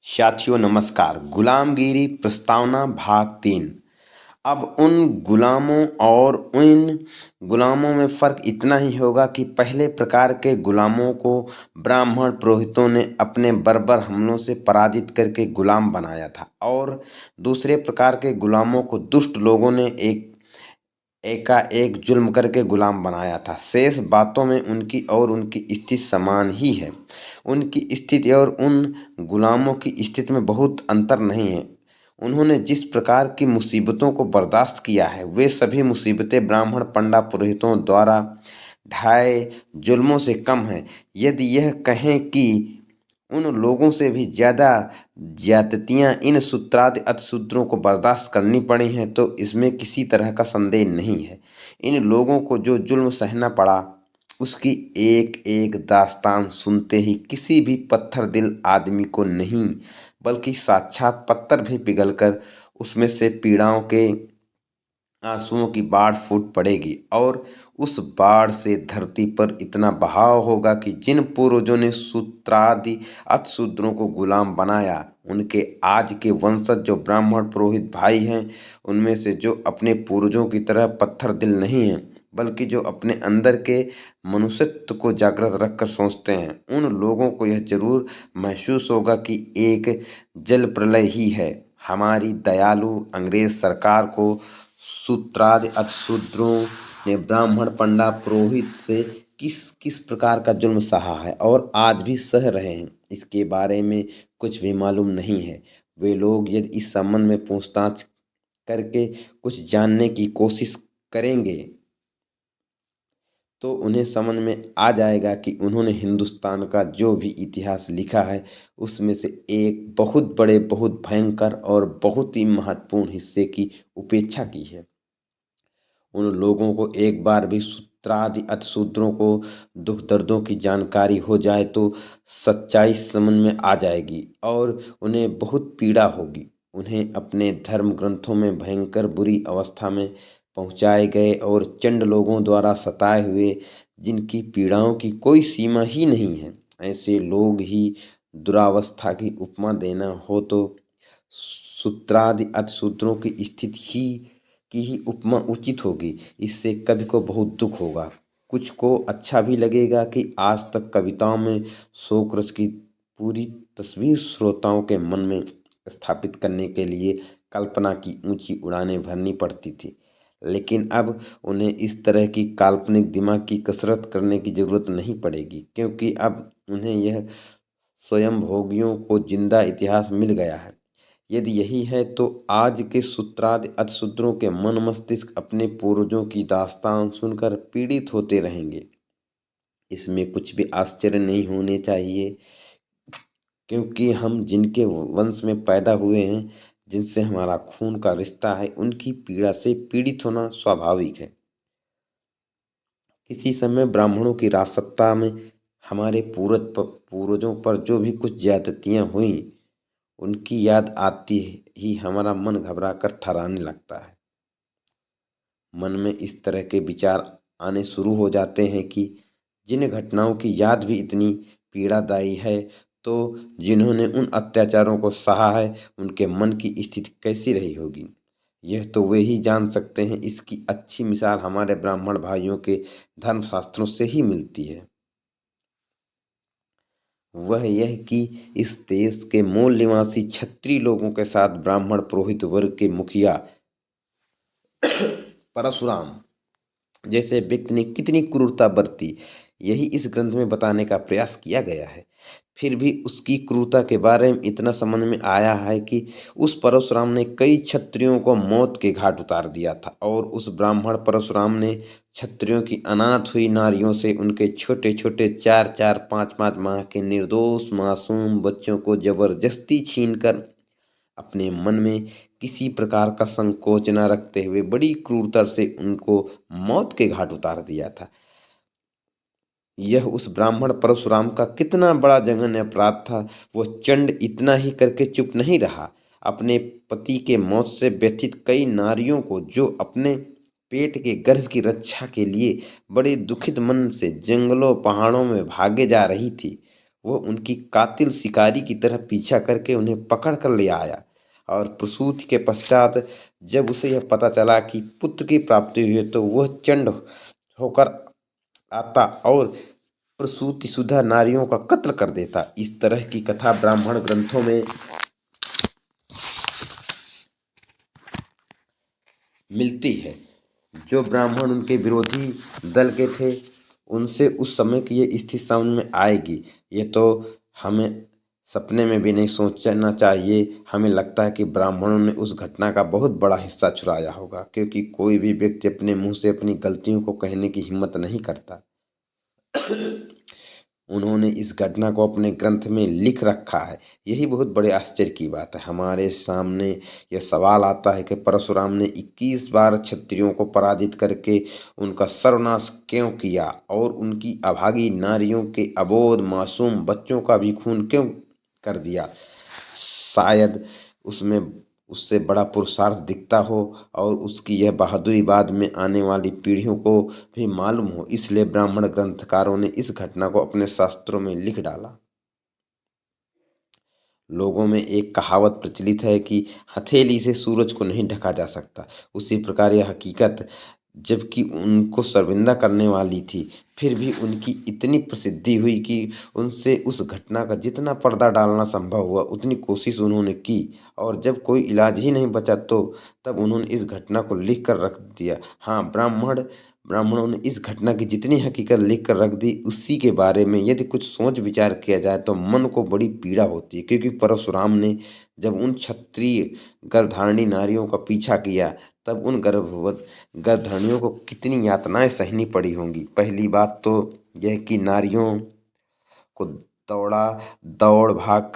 साथियों नमस्कार। गुलामगिरी प्रस्तावना भाग 3। अब उन गुलामों और इन गुलामों में फर्क इतना ही होगा कि पहले प्रकार के गुलामों को ब्राह्मण पुरोहितों ने अपने बर्बर हमलों से पराजित करके गुलाम बनाया था और दूसरे प्रकार के गुलामों को दुष्ट लोगों ने एकाएक जुल्म करके गुलाम बनाया था। शेष बातों में उनकी और उनकी स्थिति समान ही है। उनकी स्थिति और उन गुलामों की स्थिति में बहुत अंतर नहीं है। उन्होंने जिस प्रकार की मुसीबतों को बर्दाश्त किया है, वे सभी मुसीबतें ब्राह्मण पंडा पुरोहितों द्वारा ढाए जुल्मों से कम हैं। यदि यह कहें कि उन लोगों से भी ज़्यादा ज्यादतियाँ इन शूद्रादि अतिशूद्रों को बर्दाश्त करनी पड़ी हैं, तो इसमें किसी तरह का संदेह नहीं है। इन लोगों को जो जुल्म सहना पड़ा, उसकी एक एक दास्तान सुनते ही किसी भी पत्थर दिल आदमी को नहीं, बल्कि साक्षात पत्थर भी पिघलकर उसमें से पीड़ाओं के आंसुओं की बाढ़ फूट पड़ेगी और उस बाढ़ से धरती पर इतना बहाव होगा कि जिन पूर्वजों ने शूद्रादि अतिशूद्रों को गुलाम बनाया, उनके आज के वंशज जो ब्राह्मण पुरोहित भाई हैं, उनमें से जो अपने पूर्वजों की तरह पत्थर दिल नहीं हैं, बल्कि जो अपने अंदर के मनुष्यत्व को जागृत रखकर सोचते हैं, उन लोगों को यह जरूर महसूस होगा कि एक जल प्रलय ही है। हमारी दयालु अंग्रेज सरकार को शूद्रादि अतिशूद्रों ने ब्राह्मण पंडा पुरोहित से किस किस प्रकार का जुल्म सहा है और आज भी सह रहे हैं, इसके बारे में कुछ भी मालूम नहीं है। वे लोग यदि इस संबंध में पूछताछ करके कुछ जानने की कोशिश करेंगे, तो उन्हें समझ में आ जाएगा कि उन्होंने हिंदुस्तान का जो भी इतिहास लिखा है, उसमें से एक बहुत बड़े, बहुत भयंकर और बहुत ही महत्वपूर्ण हिस्से की उपेक्षा की है। उन लोगों को एक बार भी शूद्रादि अतिशूद्रों को दुख दर्दों की जानकारी हो जाए तो सच्चाई समझ में आ जाएगी और उन्हें बहुत पीड़ा होगी। उन्हें अपने धर्म ग्रंथों में भयंकर बुरी अवस्था में पहुंचाए गए और चंड लोगों द्वारा सताए हुए, जिनकी पीड़ाओं की कोई सीमा ही नहीं है, ऐसे लोग ही दुरावस्था की उपमा देना हो तो शूद्रादि अतिशूद्रों की स्थिति ही उपमा उचित होगी। इससे कवि को बहुत दुख होगा। कुछ को अच्छा भी लगेगा कि आज तक कविताओं में शोक रस की पूरी तस्वीर श्रोताओं के मन में स्थापित करने के लिए कल्पना की ऊंची उड़ानें भरनी पड़ती थी, लेकिन अब उन्हें इस तरह की काल्पनिक दिमाग की कसरत करने की जरूरत नहीं पड़ेगी, क्योंकि अब उन्हें यह स्वयं भोगियों को जिंदा इतिहास मिल गया है। यदि यही है तो आज के शूद्रादि अतिशूद्रों के मन मस्तिष्क अपने पूर्वजों की दास्तान सुनकर पीड़ित होते रहेंगे। इसमें कुछ भी आश्चर्य नहीं होने चाहिए, क्योंकि हम जिनके वंश में पैदा हुए हैं, जिनसे हमारा खून का रिश्ता है, उनकी पीड़ा से पीड़ित होना स्वाभाविक है। किसी समय ब्राह्मणों की राजसत्ता में हमारे पूर्वजों पर जो भी कुछ ज्यादतियां हुई, उनकी याद आती ही हमारा मन घबरा कर थर्राने लगता है। मन में इस तरह के विचार आने शुरू हो जाते हैं कि जिन घटनाओं की याद भी इतनी पीड़ादायी है, तो जिन्होंने उन अत्याचारों को सहा है, उनके मन की स्थिति कैसी रही होगी, यह तो वे ही जान सकते हैं। इसकी अच्छी मिसाल हमारे ब्राह्मण भाइयों के धर्मशास्त्रों से ही मिलती है। वह यह कि इस देश के मूल निवासी क्षत्रिय लोगों के साथ ब्राह्मण पुरोहित वर्ग के मुखिया परशुराम जैसे व्यक्ति ने कितनी क्रूरता बरती, यही इस ग्रंथ में बताने का प्रयास किया गया है। फिर भी उसकी क्रूरता के बारे में इतना समझ में आया है कि उस परशुराम ने कई क्षत्रियों को मौत के घाट उतार दिया था और उस ब्राह्मण परशुराम ने क्षत्रियों की अनाथ हुई नारियों से उनके छोटे छोटे 4 4 5 5 माह के निर्दोष मासूम बच्चों को जबरदस्ती छीनकर अपने मन में किसी प्रकार का संकोच न रखते हुए बड़ी क्रूरता से उनको मौत के घाट उतार दिया था। यह उस ब्राह्मण परशुराम का कितना बड़ा जघन्य अपराध था। वो चंड इतना ही करके चुप नहीं रहा। अपने पति के मौत से व्यथित कई नारियों को, जो अपने पेट के गर्भ की रक्षा के लिए बड़े दुखित मन से जंगलों पहाड़ों में भागे जा रही थी, वो उनकी कातिल शिकारी की तरह पीछा करके उन्हें पकड़ कर ले आया। और प्रसूति के पश्चात जब उसे यह पता चला कि पुत्र की प्राप्ति हुई है, तो वह चंड होकर आता और प्रसूति सुधा नारियों का कत्ल कर देता। इस तरह की कथा ब्राह्मण ग्रंथों में मिलती है। जो ब्राह्मण उनके विरोधी दल के थे, उनसे उस समय की ये स्थिति समझ में आएगी, ये तो हमें सपने में भी नहीं सोचना चाहिए। हमें लगता है कि ब्राह्मणों ने उस घटना का बहुत बड़ा हिस्सा चुराया होगा, क्योंकि कोई भी व्यक्ति अपने मुंह से अपनी गलतियों को कहने की हिम्मत नहीं करता। उन्होंने इस घटना को अपने ग्रंथ में लिख रखा है। यही बहुत बड़े आश्चर्य की बात है। हमारे सामने यह सवाल आता है कि परशुराम ने 21 बार क्षत्रियों को पराजित करके उनका सर्वनाश क्यों किया, और उनकी अभागी नारियों के अबोध मासूम बच्चों का भी खून क्यों कर दिया। शायद उसमें उससे बड़ा पुरुषार्थ दिखता हो, और उसकी यह बहादुरी बाद में आने वाली पीढ़ियों को भी मालूम हो। इसलिए ब्राह्मण ग्रंथकारों ने इस घटना को अपने शास्त्रों में लिख डाला। लोगों में एक कहावत प्रचलित है कि हथेली से सूरज को नहीं ढका जा सकता। उसी प्रकार यह हकीकत, जबकि उनको शर्मिंदा करने वाली थी, फिर भी उनकी इतनी प्रसिद्धि हुई कि उनसे उस घटना का जितना पर्दा डालना संभव हुआ उतनी कोशिश उन्होंने की। और जब कोई इलाज ही नहीं बचा, तो तब उन्होंने इस घटना को लिख कर रख दिया। हाँ, ब्राह्मणों ने इस घटना की जितनी हकीकत लिख कर रख दी, उसी के बारे में यदि कुछ सोच विचार किया जाए तो मन को बड़ी पीड़ा होती है। क्योंकि परशुराम ने जब उन क्षत्रिय गर्भधारिणी नारियों का पीछा किया, तब उन गर्भधारिणियों को कितनी यातनाएं सहनी पड़ी होंगी। पहली बात तो यह कि नारियों को दौड़ भाग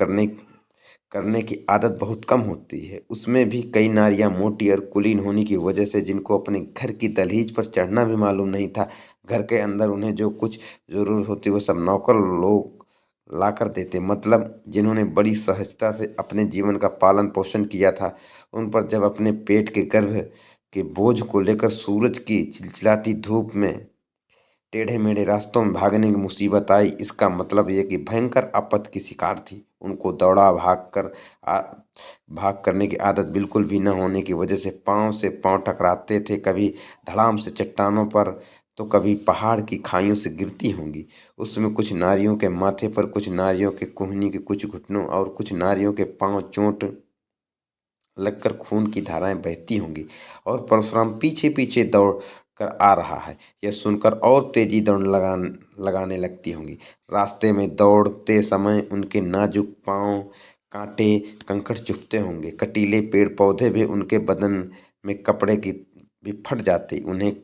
करने की आदत बहुत कम होती है। उसमें भी कई नारियां मोटी और कुलीन होने की वजह से, जिनको अपने घर की दहलीज पर चढ़ना भी मालूम नहीं था। घर के अंदर उन्हें जो कुछ जरूरत होती वो सब नौकर लोग ला कर देते। मतलब जिन्होंने बड़ी सहजता से अपने जीवन का पालन पोषण किया था, उन पर जब अपने पेट के गर्भ के बोझ को लेकर सूरज की चिलचिलाती धूप में टेढ़े मेढ़े रास्तों में भागने की मुसीबत आई, इसका मतलब ये कि भयंकर आफत की शिकार थी। उनको भाग करने की आदत बिल्कुल भी न होने की वजह से पाँव से पाँव टकराते थे, कभी धड़ाम से चट्टानों पर, तो कभी पहाड़ की खाइयों से गिरती होंगी। उसमें कुछ नारियों के माथे पर, कुछ नारियों के कोहनी के कुछ घुटनों, और कुछ नारियों के पाँव चोट लगकर खून की धाराएं बहती होंगी। और परशुराम पीछे पीछे दौड़ कर आ रहा है, यह सुनकर और तेजी दौड़ लगाने लगती होंगी। रास्ते में दौड़ते समय उनके नाजुक पांव कांटे कंकड़ चुभते होंगे। कटीले पेड़ पौधे भी उनके बदन में कपड़े की भी फट जाते, उन्हें